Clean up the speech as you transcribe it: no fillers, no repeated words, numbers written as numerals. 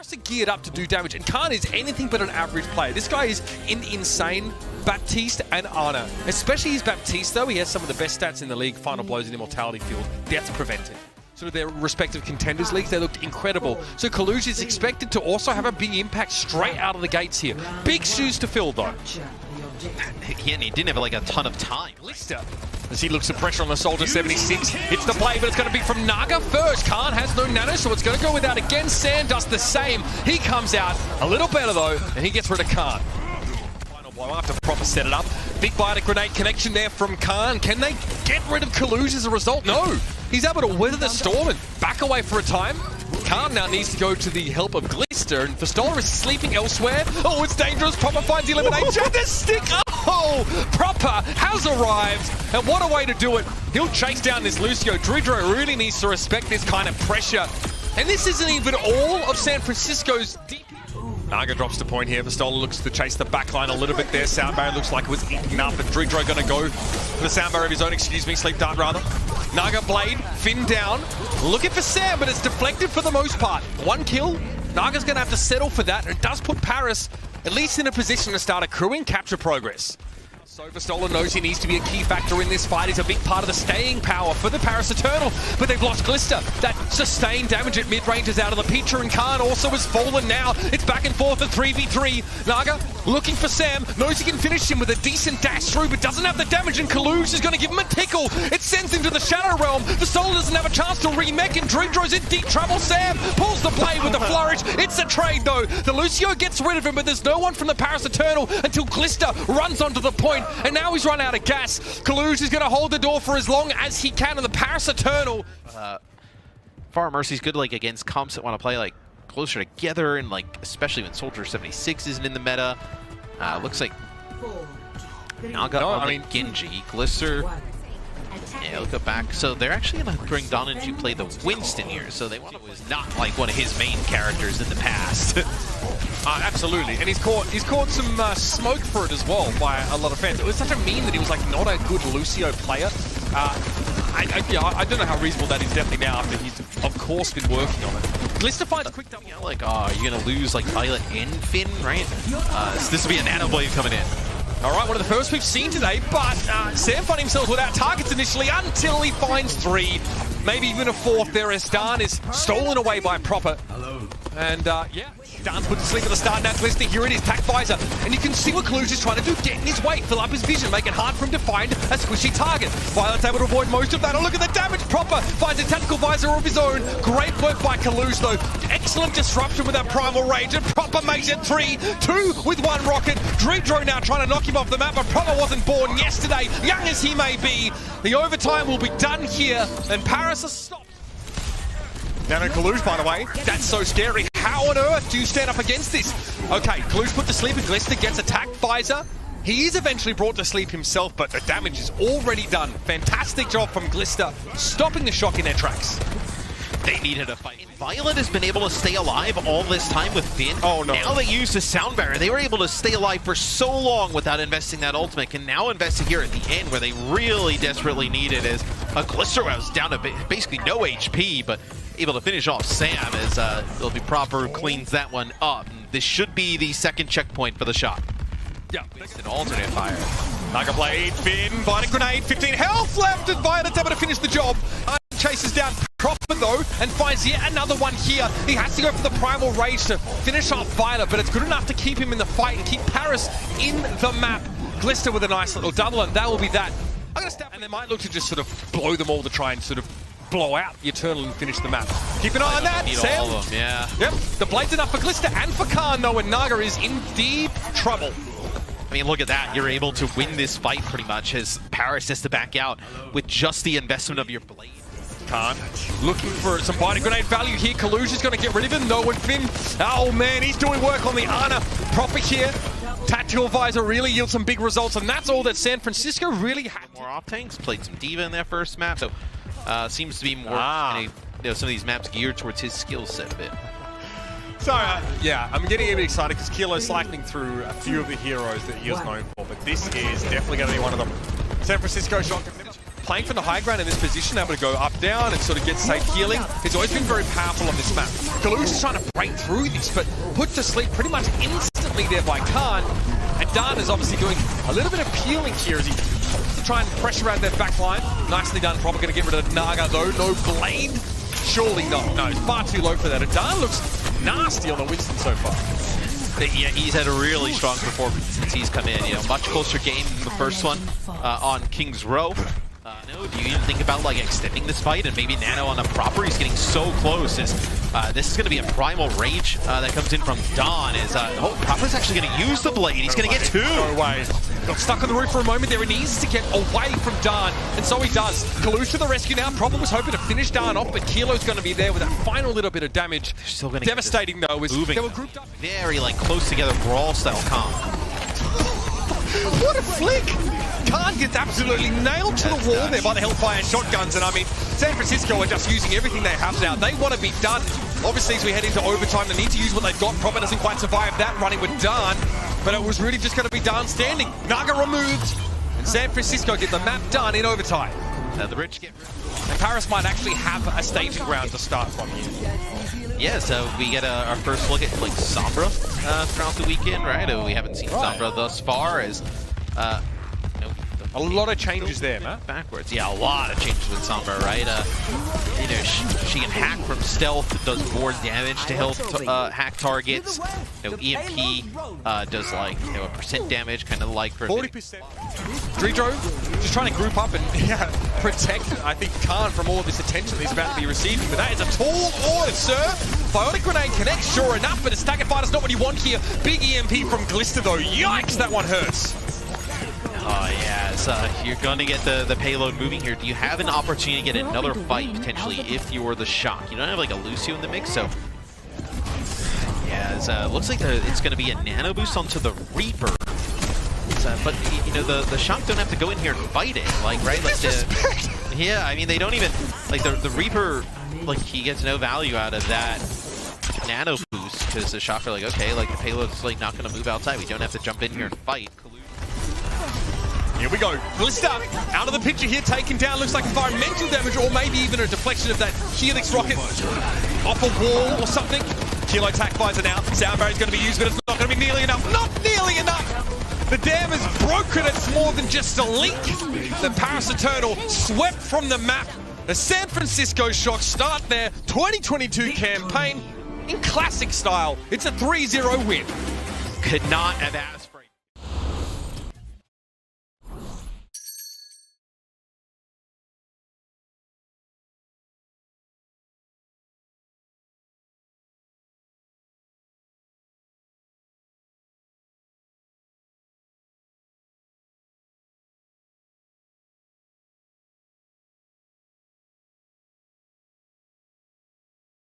Paris are geared up to do damage, and Khan is anything but an average player. This guy is insane. Baptiste and Ana. Especially his Baptiste, though, he has some of the best stats in the league. Final blows in Immortality field. Deaths prevented. Sort of their respective contenders leagues, they looked incredible. So Kaluj is expected to also have a big impact straight out of the gates here. Big shoes to fill, though. Yeah, and he didn't have like a ton of time. Lister, as he looks at pressure on the Soldier 76, hits the play, but it's going to be from Naga first. Khan has no nano, so it's going to go without again. Sam does the same. He comes out a little better, though, and he gets rid of Khan. Final blow after Proper set it up. Big bite of grenade connection there from Khan. Can they get rid of Kaluj as a result? No. He's able to weather the storm and back away for a time. Khan now needs to go to the help of Glister, and Vistola is sleeping elsewhere. Oh, it's dangerous. Proper finds the elimination. The stick. Oh, Proper has arrived, and what a way to do it. He'll chase down this Lucio. Dridro really needs to respect this kind of pressure. And this isn't even all of San Francisco's deep. Naga drops the point here. Vistola looks to chase the backline a little bit there. Sound barrier looks like it was eaten up, and Dridro going to go for the sound barrier of his own, Sleep Dart rather. Naga Blade, Finn down. Looking for Sam, but it's deflected for the most part. One kill. Naga's going to have to settle for that, and it does put Paris at least in a position to start accruing capture progress. So Vistola knows he needs to be a key factor in this fight. He's a big part of the staying power for the Paris Eternal, but they've lost Glister. That sustained damage at mid-range is out of the picture, and Khan also has fallen now. It's back and forth at 3v3. Naga looking for Sam, knows he can finish him with a decent dash through, but doesn't have the damage, and Kaluj is going to give him a tickle. It sends him to the Shadow Realm. Vistola doesn't have a chance to remake, and Dridro's in deep trouble. Sam pulls the blade with a flourish. It's a trade, though. The Lucio gets rid of him, but there's no one from the Paris Eternal until Glister runs onto the point. And now he's run out of gas. Kaluj is going to hold the door for as long as he can, and the Paris Eternal. Far Mercy's good like against comps that want to play like closer together, and like especially when Soldier 76 isn't in the meta. Looks like Naga on the Genji, Glister. Yeah, look at back. So they're actually going to bring Donan to play the Winston here. So they want to was not like one of his main characters in the past. Absolutely, and he's caught some smoke for it as well by a lot of fans. It was such a meme that he was like not a good Lucio player. I don't know how reasonable that is definitely now after he's of course been working on it. Glister finds quick double. You know, like, you're gonna lose like Violet and Finn, right? So this will be a Nano Blade coming in. All right, one of the first we've seen today, but Sam found himself without targets initially until he finds three, maybe even a fourth there as Dan is stolen away by Proper. Hello. And yeah, Dan's put to sleep at the start. Now Glister, here it is, Tac Visor. And you can see what Kaluj is trying to do, get in his way, fill up his vision, make it hard for him to find a squishy target. Violet's able to avoid most of that. Oh, look at the damage. Proper finds a tactical visor of his own. Great work by Kaluj, though. Excellent disruption with that primal rage, and Proper makes it 3-2 with one rocket. Dridro now trying to knock him off the map, but Proper wasn't born yesterday, young as he may be. The overtime will be done here, and Paris is stopped. Nano Kaluj, by the way, that's so scary. How on earth do you stand up against this? Okay, Kaluj put to sleep, and Glister gets attacked visor. He is eventually brought to sleep himself, but the damage is already done. Fantastic job from Glister, stopping the shock in their tracks. They needed a fight. Violet has been able to stay alive all this time with Finn. Oh no. Now they use the sound barrier. They were able to stay alive for so long without investing that ultimate. Can now invest it here at the end where they really desperately need it, as a Glister was down to basically no HP, but able to finish off Sam as it'll be Proper cleans that one up. And this should be the second checkpoint for the shot. Yeah, it's an alternate fire. Naga Blade, Finn, Violet Grenade, 15 health left, and Violet's able to finish the job. Chases down Proper though, and finds yet another one here. He has to go for the Primal Rage to finish off Violet, but it's good enough to keep him in the fight and keep Paris in the map. Glister with a nice little double, and that will be that. I'm gonna step, and they might look to just sort of blow them all to try and sort of blow out the Eternal and finish the map. Keep an eye on that, Sam. All of them, yeah. Yep, the blade's enough for Glister and for Khan, though, and Naga is in deep trouble. I mean, look at that. You're able to win this fight pretty much as Paris has to back out with just the investment of your blade. Khan looking for some body grenade value here. Kaluj is going to get rid of him. No one Finn. Oh man, he's doing work on the Ana. Proper here. Tactical visor really yields some big results, and that's all that San Francisco really had. More off tanks, played some D.Va in their first map, so seems to be more some of these maps geared towards his skill set a bit. So, yeah, I'm getting a bit excited because Kilo's cycling through a few of the heroes that he is known for, but this is definitely going to be one of them. San Francisco shotgun. playing from the high ground in this position, able to go up, down, and sort of get safe healing. He's always been very powerful on this map. Galoosh is trying to break through this, but put to sleep pretty much instantly there by Khan. And Dan is obviously doing a little bit of peeling here as he to try and pressure out that back line. Nicely done. Probably going to get rid of Naga though. No Blade. Surely not. No, it's far too low for that. And Dan looks nasty on the Winston so far. Yeah, he's had a really strong performance since he's come in. You know, much closer game than the first one on King's Row. No, do you even think about like extending this fight and maybe Nano on the proper? He's getting so close. As this is going to be a primal rage that comes in from Dawn. Is Proper's actually going to use the blade. He's going to get two. No way. Got stuck on the roof for a moment there. He needs to get away from Dawn, and so he does. Galoosh to the rescue now. Proper was hoping to finish Dawn off, but Kilo's going to be there with that final little bit of damage. They're still going to devastating though. They were grouped up. Very like close together brawl style comp. What a flick! Khan gets absolutely nailed to the wall there by the Hellfire shotguns, and I mean, San Francisco are just using everything they have now. They want to be done. Obviously, as we head into overtime, they need to use what they've got. Proper doesn't quite survive that running with Dan, but it was really just going to be Dan standing. Naga removed, and San Francisco get the map done in overtime. The Rich get... And Paris might actually have a staging ground to start from here. Yeah, so we get our first look at like Sombra throughout the weekend, right? We haven't seen Sombra thus far as a lot of changes there, man. Backwards, yeah, a lot of changes with Sombra, right? You know, she can hack from stealth, does more damage to help hack targets. You know, EMP does like a percent damage, kind of like for 40%. Dredro just trying to group up and protect, I think, Khan from all of this attention he's about to be receiving. But that is a tall order, sir. Bionic Grenade connects, sure enough, but a Stagger Fighter's not what you want here. Big EMP from Glister, though. Yikes, that one hurts. Oh, yeah, so you're going to get the payload moving here. Do you have an opportunity to get another fight, potentially, if you were the Shock? You don't have, like, a Lucio in the mix, so... Yeah, it looks like it's going to be a nano boost onto the Reaper. But, you know, the Shock don't have to go in here and fight it, like, right? Like, yeah, I mean, they don't even... Like, the Reaper, like, he gets no value out of that nano boost, because the Shock are like, okay, like, the payload's, like, not going to move outside. We don't have to jump in here and fight. Here we go. Glister out of the picture here, taken down. Looks like environmental damage, or maybe even a deflection of that Helix rocket off a wall or something. Kilo Tac Visor now. Sound barrier's going to be used, but it's not going to be nearly enough. Not nearly enough! The dam is broken. It's more than just a leak. The Paris Eternal swept from the map. The San Francisco Shock start their 2022 campaign in classic style. It's a 3-0 win. Could not have asked.